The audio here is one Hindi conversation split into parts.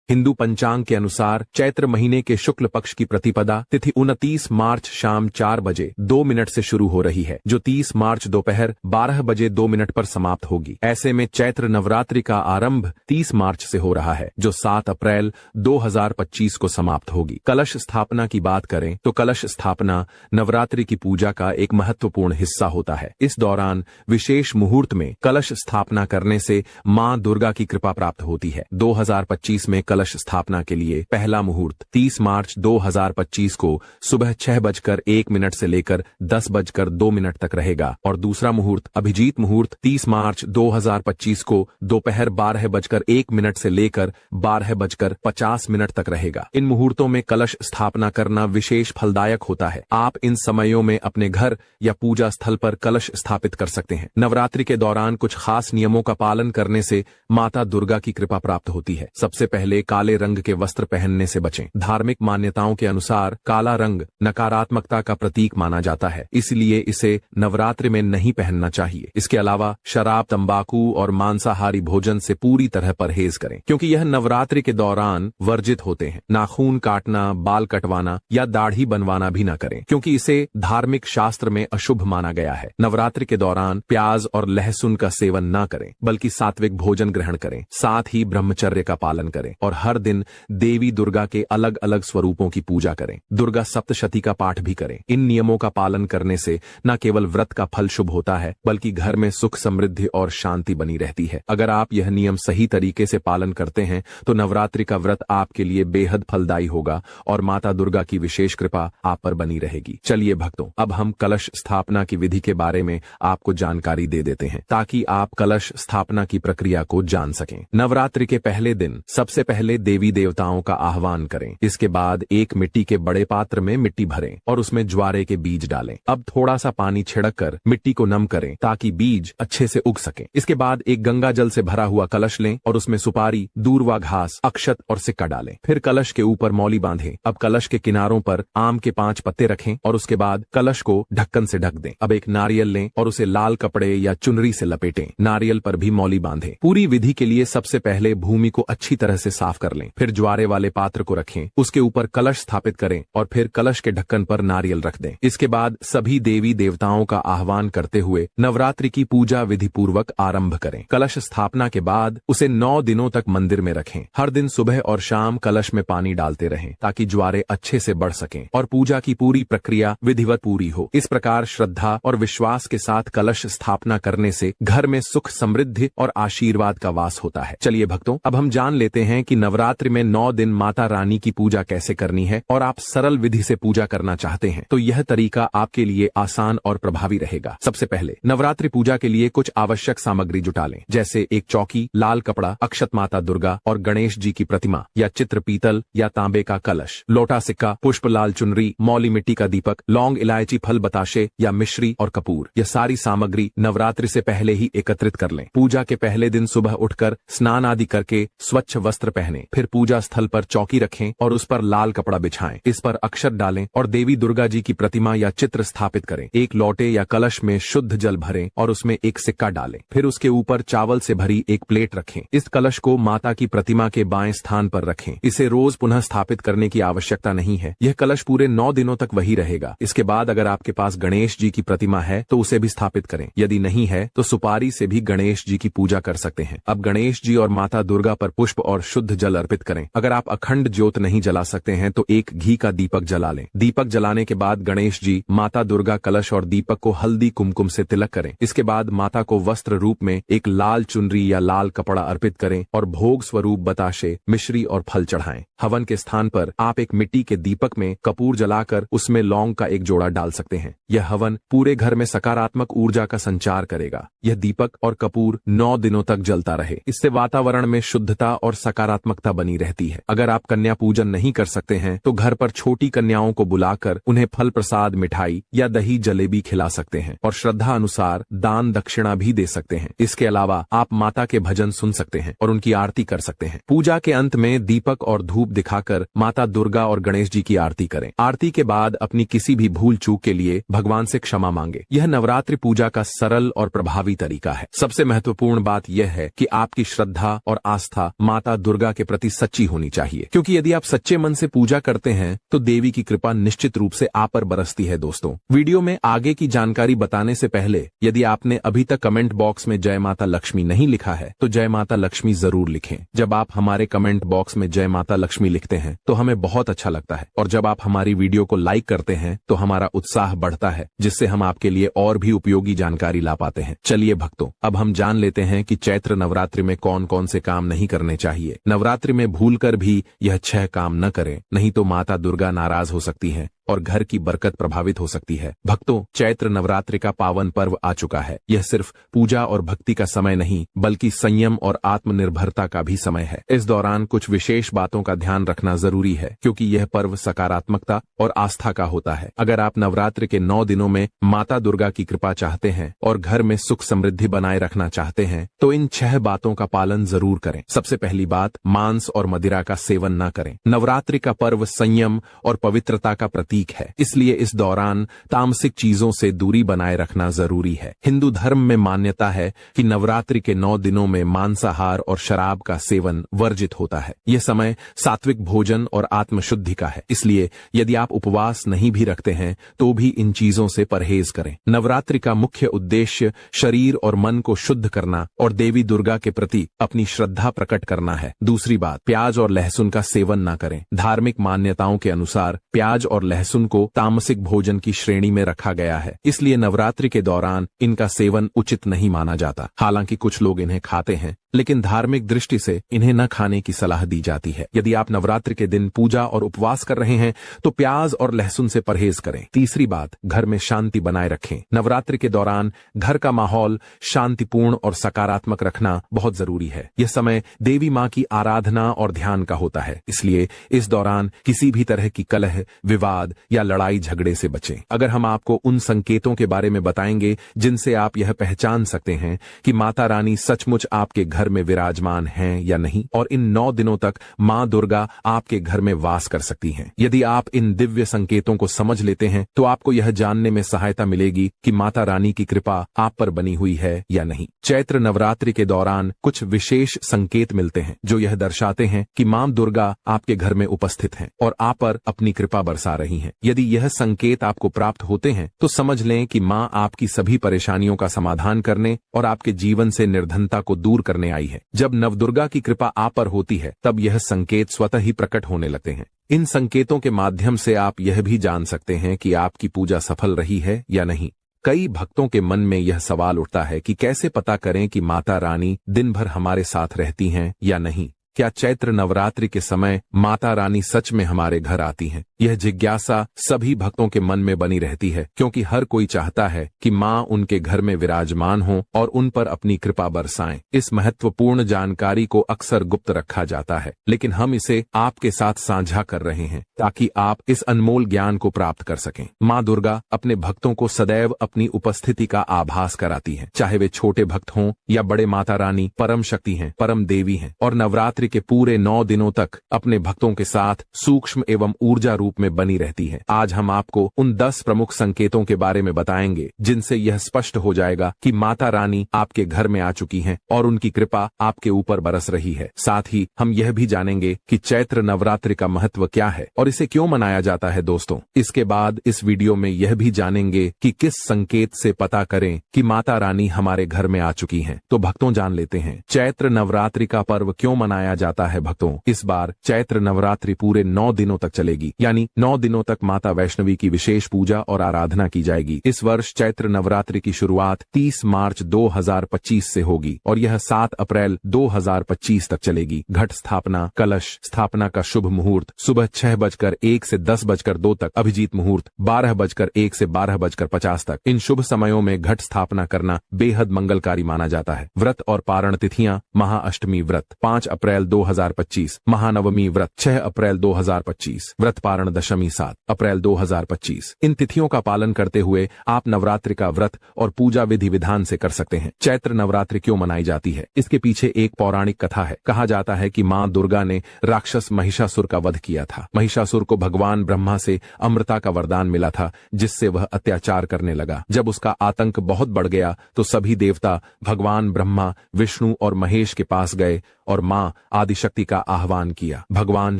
हिंदू पंचांग के अनुसार चैत्र महीने के शुक्ल पक्ष की प्रतिपदा तिथि 29 मार्च शाम 4 बजे 2 मिनट से शुरू हो रही है, जो 30 मार्च दोपहर 12 बजे 2 मिनट पर समाप्त होगी। ऐसे में चैत्र नवरात्रि का आरंभ 30 मार्च से हो रहा है, जो 7 अप्रैल 2025 को समाप्त होगी। कलश स्थापना की बात करें तो कलश स्थापना नवरात्रि की पूजा का एक महत्वपूर्ण हिस्सा होता है। इस दौरान विशेष मुहूर्त में कलश स्थापना करने से मां दुर्गा की कृपा प्राप्त होती है। 2025 में कलश स्थापना के लिए पहला मुहूर्त 30 मार्च 2025 को सुबह 6:01 से लेकर 10:02 तक रहेगा और दूसरा मुहूर्त अभिजीत मुहूर्त 30 मार्च 2025 को दोपहर 12:01 से लेकर 12:50 तक रहेगा। इन मुहूर्तों में कलश स्थापना करना विशेष फलदायक होता है। आप इन समयों में अपने घर या पूजा स्थल पर कलश स्थापित कर सकते हैं। नवरात्रि के दौरान कुछ खास नियमों का पालन करने से माता दुर्गा की कृपा प्राप्त होती है। सबसे पहले काले रंग के वस्त्र पहनने से बचें। धार्मिक मान्यताओं के अनुसार काला रंग नकारात्मकता का प्रतीक माना जाता है, इसलिए इसे नवरात्रि में नहीं पहनना चाहिए। इसके अलावा शराब, तंबाकू और मांसाहारी भोजन से पूरी तरह परहेज करें, क्योंकि यह नवरात्रि के दौरान वर्जित होते हैं। नाखून काटना, बाल कटवाना या दाढ़ी बनवाना भी न करें, क्योंकि इसे धार्मिक शास्त्र में अशुभ माना गया है। नवरात्रि के दौरान प्याज और लहसुन का सेवन न करें, बल्कि सात्विक भोजन ग्रहण करें। साथ ही ब्रह्मचर्य का पालन करें और हर दिन देवी दुर्गा के अलग अलग स्वरूपों की पूजा करें। दुर्गा सप्तशती का पाठ भी करें। इन नियमों का पालन करने से न केवल व्रत का फल शुभ होता है, बल्कि घर में सुख, समृद्धि और शांति बनी रहती है। अगर आप यह नियम सही तरीके से पालन करते हैं तो नवरात्रि का व्रत आपके लिए बेहद फलदायी होगा और माता दुर्गा की विशेष कृपा आप पर बनी रहेगी। चलिए भक्तों, अब हम कलश स्थापना की विधि के बारे में आपको जानकारी दे देते हैं, ताकि आप कलश स्थापना की प्रक्रिया को जान सकें। नवरात्रि के पहले दिन सबसे पहले देवी देवताओं का आह्वान करें। इसके बाद एक मिट्टी के बड़े पात्र में मिट्टी भरें और उसमें ज्वारे के बीज डालें। अब थोड़ा सा पानी छिड़क कर मिट्टी को नम करें ताकि बीज अच्छे से उग सकें। इसके बाद एक गंगा जल से भरा हुआ कलश लें और उसमें सुपारी, दूर्वा घास, अक्षत और सिक्का डालें। फिर कलश के ऊपर मौली बांधें। अब कलश के किनारों पर आम के 5 पत्ते रखें और उसके बाद कलश को ढक्कन से ढक दें। अब एक नारियल लें और उसे लाल कपड़े या चुनरी से लपेटें। नारियल पर भी मौली बांधें। पूरी विधि के लिए सबसे पहले भूमि को अच्छी तरह से साफ कर लें। फिर ज्वारे वाले पात्र को रखें, उसके ऊपर कलश स्थापित करें और फिर कलश के ढक्कन पर नारियल रख दें। इसके बाद सभी देवी देवताओं का आह्वान करते हुए नवरात्रि की पूजा विधि पूर्वक आरंभ करें। कलश स्थापना के बाद उसे 9 दिनों तक मंदिर में रखें। हर दिन सुबह और शाम कलश में पानी डालते रहें ताकि ज्वारे अच्छे से बढ़ सकें और पूजा की पूरी प्रक्रिया विधिवत पूरी हो। इस प्रकार श्रद्धा और विश्वास के साथ कलश स्थापना करने से घर में सुख, समृद्धि और आशीर्वाद का वास होता है। चलिए भक्तों, अब हम जान लेते हैं कि नवरात्रि में 9 दिन माता रानी की पूजा कैसे करनी है और आप सरल विधि से पूजा करना चाहते हैं तो यह तरीका आपके लिए आसान और प्रभावी रहेगा। सबसे पहले नवरात्रि पूजा के लिए कुछ आवश्यक सामग्री जुटा लें, जैसे एक चौकी, लाल कपड़ा, अक्षत माता दुर्गा और गणेश जी की प्रतिमा या चित्र पीतल या तांबे का कलश, लोटा सिक्का, पुष्प, लाल चुनरी, मौली मिट्टी का दीपक, लौंग, इलायची, फल बताशे या मिश्री और कपूर। यह सारी सामग्री नवरात्रि से पहले ही एकत्रित कर लें। पूजा के पहले दिन सुबह उठकर स्नान आदि करके स्वच्छ वस्त्र पहनें। फिर पूजा स्थल पर चौकी रखें और उस पर लाल कपड़ा बिछाएं। इस पर अक्षत डालें और देवी दुर्गा जी की प्रतिमा या चित्र स्थापित करें। एक लोटे या कलश में शुद्ध जल भरें और उसमें एक सिक्का डालें। फिर उसके ऊपर चावल से भरी एक प्लेट रखें। इस कलश को माता की प्रतिमा के बाएं स्थान पर रखें। इसे रोज पुनः स्थापित करने की आवश्यकता नहीं है। यह कलश पूरे 9 दिनों तक वही रहेगा। इसके बाद अगर आपके पास गणेश जी की प्रतिमा है तो उसे भी स्थापित करें। यदि नहीं है तो सुपारी से भी गणेश जी की पूजा कर सकते हैं। अब गणेश जी और माता दुर्गा पर पुष्प और शुद्ध जल अर्पित करें। अगर आप अखंड ज्योत नहीं जला सकते हैं तो एक घी का दीपक जला लें। दीपक जलाने के बाद गणेश जी, माता दुर्गा, कलश और दीपक को हल्दी कुमकुम से तिलक करें। इसके बाद माता को वस्त्र रूप में एक लाल चुनरी या लाल कपड़ा अर्पित करें और भोग स्वरूप बताशे, मिश्री और फल चढ़ाएं। हवन के स्थान पर आप एक मिट्टी के दीपक में कपूर जलाकर उसमें लौंग का एक जोड़ा डाल सकते हैं। यह हवन पूरे घर में सकारात्मक ऊर्जा का संचार करेगा। यह दीपक और कपूर 9 दिनों तक जलता रहे। इससे वातावरण में शुद्धता और सकारात्मकता बनी रहती है। अगर आप कन्या पूजन नहीं कर सकते हैं तो घर पर छोटी कन्याओं को बुलाकर उन्हें फल प्रसाद, मिठाई या दही जलेबी खिला सकते हैं और श्रद्धा अनुसार दान दक्षिणा भी दे सकते हैं। इसके अलावा आप माता के भजन सुन सकते हैं और उनकी आरती कर सकते हैं। पूजा के अंत में दीपक और धूप दिखाकर माता दुर्गा और गणेश जी की आरती करें। आरती के बाद अपनी किसी भी भूल चूक के लिए भगवान से क्षमा मांगे। यह नवरात्रि पूजा का सरल और प्रभावी तरीका है। सबसे महत्वपूर्ण बात यह है कि आपकी श्रद्धा और आस्था माता दुर्गा के प्रति सच्ची होनी चाहिए, क्योंकि यदि आप सच्चे मन से पूजा करते हैं तो देवी की कृपा निश्चित रूप से आप पर बरसती है। दोस्तों, वीडियो में आगे की जानकारी बताने से पहले यदि आपने अभी तक कमेंट बॉक्स में जय माता लक्ष्मी नहीं लिखा है तो जय माता लक्ष्मी जरूर लिखें। जब आप हमारे कमेंट बॉक्स में जय माता लक्ष्मी लिखते हैं तो हमें बहुत अच्छा लगता है, और जब आप हमारी वीडियो को लाइक करते हैं तो हमारा उत्साह बढ़ता है, जिससे हम आपके लिए और भी उपयोगी जानकारी ला पाते हैं। चलिए भक्तों, अब हम जान लेते हैं कि चैत्र नवरात्रि में कौन कौन से काम नहीं करने चाहिए। नवरात्रि में भूलकर भी यह 6 काम न करें, नहीं तो माता दुर्गा नाराज हो सकती है और घर की बरकत प्रभावित हो सकती है। भक्तों, चैत्र नवरात्रि का पावन पर्व आ चुका है। यह सिर्फ पूजा और भक्ति का समय नहीं बल्कि संयम और आत्मनिर्भरता का भी समय है। इस दौरान कुछ विशेष बातों का ध्यान रखना जरूरी है, क्योंकि यह पर्व सकारात्मकता और आस्था का होता है। अगर आप नवरात्रि के 9 दिनों में माता दुर्गा की कृपा चाहते हैं और घर में सुख समृद्धि बनाए रखना चाहते हैं तो इन 6 बातों का पालन जरूर करें। सबसे पहली बात, मांस और मदिरा का सेवन न करें। नवरात्रि का पर्व संयम और पवित्रता का प्रतीक है, इसलिए इस दौरान तामसिक चीजों से दूरी बनाए रखना जरूरी है। हिंदू धर्म में मान्यता है कि नवरात्रि के 9 दिनों में मांसाहार और शराब का सेवन वर्जित होता है। यह समय सात्विक भोजन और आत्मशुद्धि का है, इसलिए यदि आप उपवास नहीं भी रखते हैं तो भी इन चीजों से परहेज करें। नवरात्रि का मुख्य उद्देश्य शरीर और मन को शुद्ध करना और देवी दुर्गा के प्रति अपनी श्रद्धा प्रकट करना है। दूसरी बात, प्याज और लहसुन का सेवन न करें। धार्मिक मान्यताओं के अनुसार प्याज और लहसुन को तामसिक भोजन की श्रेणी में रखा गया है, इसलिए नवरात्रि के दौरान इनका सेवन उचित नहीं माना जाता। हालांकि कुछ लोग इन्हें खाते हैं, लेकिन धार्मिक दृष्टि से इन्हें न खाने की सलाह दी जाती है। यदि आप नवरात्रि के दिन पूजा और उपवास कर रहे हैं तो प्याज और लहसुन से परहेज करें। तीसरी बात, घर में शांति बनाए रखें। नवरात्रि के दौरान घर का माहौल शांतिपूर्ण और सकारात्मक रखना बहुत जरूरी है। यह समय देवी मां की आराधना और ध्यान का होता है, इसलिए इस दौरान किसी भी तरह की कलह, विवाद या लड़ाई झगड़े से बचें। अगर हम आपको उन संकेतों के बारे में बताएंगे जिनसे आप यह पहचान सकते हैं कि माता रानी सचमुच आपके घर में विराजमान हैं या नहीं, और इन 9 दिनों तक मां दुर्गा आपके घर में वास कर सकती हैं। यदि आप इन दिव्य संकेतों को समझ लेते हैं तो आपको यह जानने में सहायता मिलेगी कि माता रानी की कृपा आप पर बनी हुई है या नहीं। चैत्र नवरात्रि के दौरान कुछ विशेष संकेत मिलते हैं जो यह दर्शाते हैं कि मां दुर्गा आपके घर में उपस्थित हैं और आप पर अपनी कृपा बरसा रही हैं। यदि यह संकेत आपको प्राप्त होते हैं तो समझ लें कि मां आपकी सभी परेशानियों का समाधान करने और आपके जीवन से निर्धनता को दूर करने आई है। जब नवदुर्गा की कृपा आप पर होती है तब यह संकेत स्वतः ही प्रकट होने लगते हैं। इन संकेतों के माध्यम से आप यह भी जान सकते हैं कि आपकी पूजा सफल रही है या नहीं। कई भक्तों के मन में यह सवाल उठता है कि कैसे पता करें कि माता रानी दिन भर हमारे साथ रहती हैं या नहीं। क्या चैत्र नवरात्रि के समय माता रानी सच में हमारे घर आती हैं? यह जिज्ञासा सभी भक्तों के मन में बनी रहती है, क्योंकि हर कोई चाहता है कि मां उनके घर में विराजमान हो और उन पर अपनी कृपा बरसाएं। इस महत्वपूर्ण जानकारी को अक्सर गुप्त रखा जाता है, लेकिन हम इसे आपके साथ साझा कर रहे हैं ताकि आप इस अनमोल ज्ञान को प्राप्त कर सकें। मां दुर्गा अपने भक्तों को सदैव अपनी उपस्थिति का आभास कराती है, चाहे वे छोटे भक्त हों या बड़े। माता रानी परम शक्ति हैं, परम देवी हैं और नवरात्रि के पूरे 9 दिनों तक अपने भक्तों के साथ सूक्ष्म एवं ऊर्जा रूप में बनी रहती है। आज हम आपको उन 10 प्रमुख संकेतों के बारे में बताएंगे जिनसे यह स्पष्ट हो जाएगा कि माता रानी आपके घर में आ चुकी हैं और उनकी कृपा आपके ऊपर बरस रही है। साथ ही हम यह भी जानेंगे कि चैत्र नवरात्रि का महत्व क्या है और इसे क्यों मनाया जाता है। दोस्तों, इसके बाद इस वीडियो में यह भी जानेंगे कि किस संकेत से पता करें कि माता रानी हमारे घर में आ चुकी हैं। तो भक्तों, जान लेते हैं चैत्र नवरात्रि का पर्व क्यों मनाया जाता है। भक्तों, इस बार चैत्र नवरात्रि पूरे 9 दिनों तक चलेगी, यानी 9 दिनों तक माता वैष्णवी की विशेष पूजा और आराधना की जाएगी। इस वर्ष चैत्र नवरात्रि की शुरुआत 30 मार्च 2025 से होगी और यह 7 अप्रैल 2025 तक चलेगी। घट स्थापना, कलश स्थापना का शुभ मुहूर्त सुबह 6:01 से 10:02 तक, अभिजीत मुहूर्त 12:01 से 12:50 तक। इन शुभ समयों में घट स्थापना करना बेहद मंगलकारी माना जाता है। व्रत और पारण तिथियां: महाअष्टमी व्रत 5 अप्रैल 2025, महानवमी व्रत 6 अप्रैल 2025, व्रत पारण दशमी 7 अप्रैल 2025। इन तिथियों का पालन करते हुए आप नवरात्रि का व्रत और पूजा विधि विधान से कर सकते हैं। चैत्र नवरात्रि क्यों मनाई जाती है? इसके पीछे एक पौराणिक कथा है। कहा जाता है कि मां दुर्गा ने राक्षस महिषासुर का वध किया था। महिषासुर को भगवान ब्रह्मा से अमृता का वरदान मिला था, जिससे वह अत्याचार करने लगा। जब उसका आतंक बहुत बढ़ गया तो सभी देवता भगवान ब्रह्मा, विष्णु और महेश के पास गए और मां आदिशक्ति का आह्वान किया। भगवान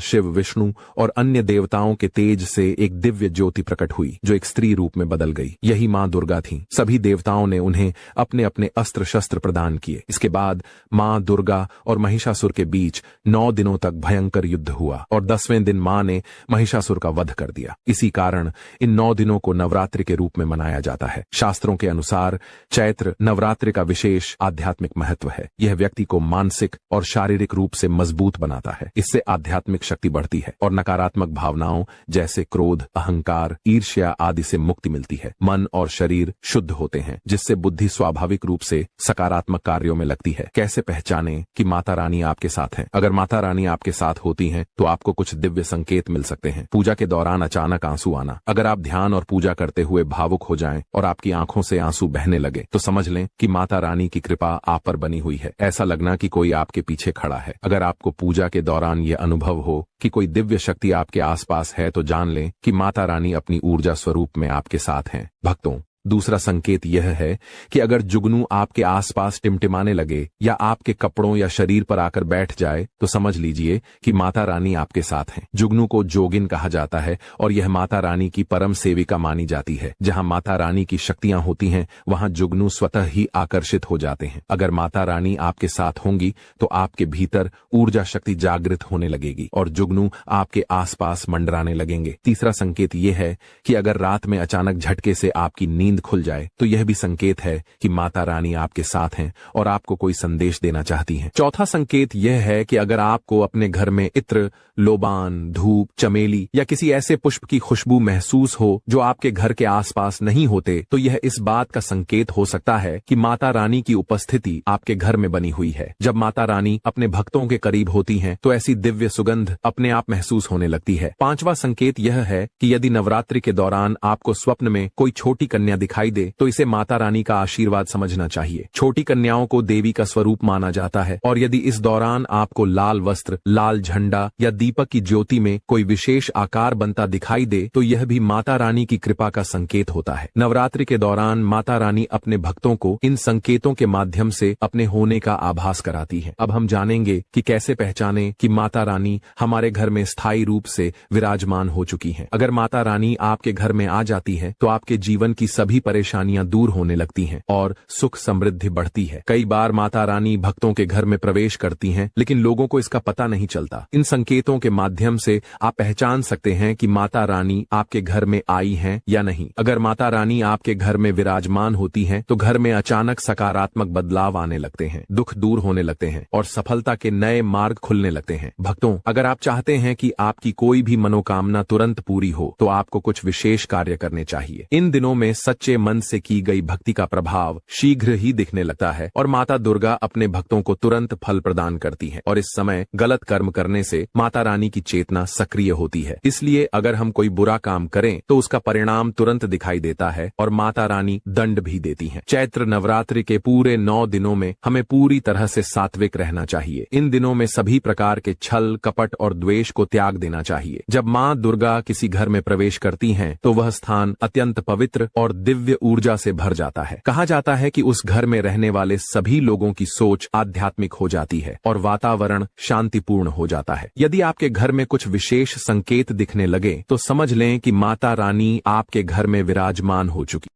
शिव, विष्णु और अन्य देवताओं के तेज से एक दिव्य ज्योति प्रकट हुई जो एक स्त्री रूप में बदल गई। यही मां दुर्गा थीं। सभी देवताओं ने उन्हें अपने अपने अस्त्र शस्त्र प्रदान किए। इसके बाद मां दुर्गा और महिषासुर के बीच 9 दिनों तक भयंकर युद्ध हुआ और 10वें दिन मां ने महिषासुर का वध कर दिया। इसी कारण इन 9 दिनों को नवरात्रि के रूप में मनाया जाता है। शास्त्रों के अनुसार चैत्र नवरात्रि का विशेष आध्यात्मिक महत्व है। यह व्यक्ति को मानसिक और शारीरिक रूप से मजबूत बनाता है। इससे आध्यात्मिक शक्ति बढ़ती है और नकारात्मक भावनाओं जैसे क्रोध, अहंकार, ईर्ष्या आदि से मुक्ति मिलती है। मन और शरीर शुद्ध होते हैं, जिससे बुद्धि स्वाभाविक रूप से सकारात्मक कार्यों में लगती है। कैसे पहचानें कि माता रानी आपके साथ हैं? अगर माता रानी आपके साथ होती हैं तो आपको कुछ दिव्य संकेत मिल सकते हैं। पूजा के दौरान अचानक आंसू आना। अगर आप ध्यान और पूजा करते हुए भावुक हो जाएं और आपकी आंखों से आंसू बहने लगे तो समझ लें कि माता रानी की कृपा आप पर बनी हुई है। ऐसा लगना कि कोई आपके पीछे खड़ा है। अगर आपको पूजा के दौरान यह अनुभव हो कि कोई दिव्य शक्ति आपके आसपास है तो जान लें कि माता रानी अपनी ऊर्जा स्वरूप में आपके साथ हैं। भक्तों, दूसरा संकेत यह है कि अगर जुगनू आपके आसपास टिमटिमाने लगे या आपके कपड़ों या शरीर पर आकर बैठ जाए तो समझ लीजिए कि माता रानी आपके साथ हैं। जुगनू को जोगिन कहा जाता है और यह माता रानी की परम सेविका मानी जाती है। जहां माता रानी की शक्तियां होती हैं वहां जुगनू स्वतः ही आकर्षित हो जाते हैं। अगर माता रानी आपके साथ होंगी तो आपके भीतर ऊर्जा शक्ति जागृत होने लगेगी और जुगनू आपके आसपास मंडराने लगेंगे। तीसरा संकेत यह है कि अगर रात में अचानक झटके से आपकी नींद खुल जाए तो यह भी संकेत है कि माता रानी आपके साथ हैं और आपको कोई संदेश देना चाहती हैं। चौथा संकेत यह है कि अगर आपको अपने घर में इत्र, लोबान, धूप, चमेली या किसी ऐसे पुष्प की खुशबू महसूस हो जो आपके घर के आसपास नहीं होते तो यह इस बात का संकेत हो सकता है कि माता रानी की उपस्थिति आपके घर में बनी हुई है। जब माता रानी अपने भक्तों के करीब होती हैं तो ऐसी दिव्य सुगंध अपने आप महसूस होने लगती है। पांचवा संकेत यह है कि यदि नवरात्रि के दौरान आपको स्वप्न में कोई छोटी कन्या दिखाई दे तो इसे माता रानी का आशीर्वाद समझना चाहिए। छोटी कन्याओं को देवी का स्वरूप माना जाता है और यदि इस दौरान आपको लाल वस्त्र, लाल झंडा या दीपक की ज्योति में कोई विशेष आकार बनता दिखाई दे तो यह भी माता रानी की कृपा का संकेत होता है। नवरात्रि के दौरान माता रानी अपने भक्तों को इन संकेतों के माध्यम से अपने होने का आभास कराती है। अब हम जानेंगे कि कैसे पहचानें कि माता रानी हमारे घर में स्थायी रूप से विराजमान हो चुकी हैं। अगर माता रानी आपके घर में आ जाती है तो आपके जीवन की सभी परेशानियां दूर होने लगती हैं और सुख समृद्धि बढ़ती है। कई बार माता रानी भक्तों के घर में प्रवेश करती हैं लेकिन लोगों को इसका पता नहीं चलता। इन संकेतों के माध्यम से आप पहचान सकते हैं कि माता रानी आपके घर में आई हैं या नहीं। अगर माता रानी आपके घर में विराजमान होती हैं तो घर में अचानक सकारात्मक बदलाव आने लगते हैं, दुख दूर होने लगते हैं और सफलता के नए मार्ग खुलने लगते हैं। भक्तों, अगर आप चाहते हैं कि आपकी कोई भी मनोकामना तुरंत पूरी हो तो आपको कुछ विशेष कार्य करने चाहिए। इन दिनों में सच्चे मन से की गई भक्ति का प्रभाव शीघ्र ही दिखने लगता है और माता दुर्गा अपने भक्तों को तुरंत फल प्रदान करती हैं और इस समय गलत कर्म करने से माता रानी की चेतना सक्रिय होती है। इसलिए अगर हम कोई बुरा काम करें तो उसका परिणाम तुरंत दिखाई देता है और माता रानी दंड भी देती हैं। चैत्र नवरात्रि के पूरे 9 दिनों में हमें पूरी तरह से सात्विक रहना चाहिए। इन दिनों में सभी प्रकार के छल, कपट और द्वेष को त्याग देना चाहिए। जब माँ दुर्गा किसी घर में प्रवेश करती हैं तो वह स्थान अत्यंत पवित्र और दिव्य ऊर्जा से भर जाता है। कहा जाता है कि उस घर में रहने वाले सभी लोगों की सोच आध्यात्मिक हो जाती है और वातावरण शांतिपूर्ण हो जाता है। यदि आपके घर में कुछ विशेष संकेत दिखने लगे तो समझ लें कि माता रानी आपके घर में विराजमान हो चुकी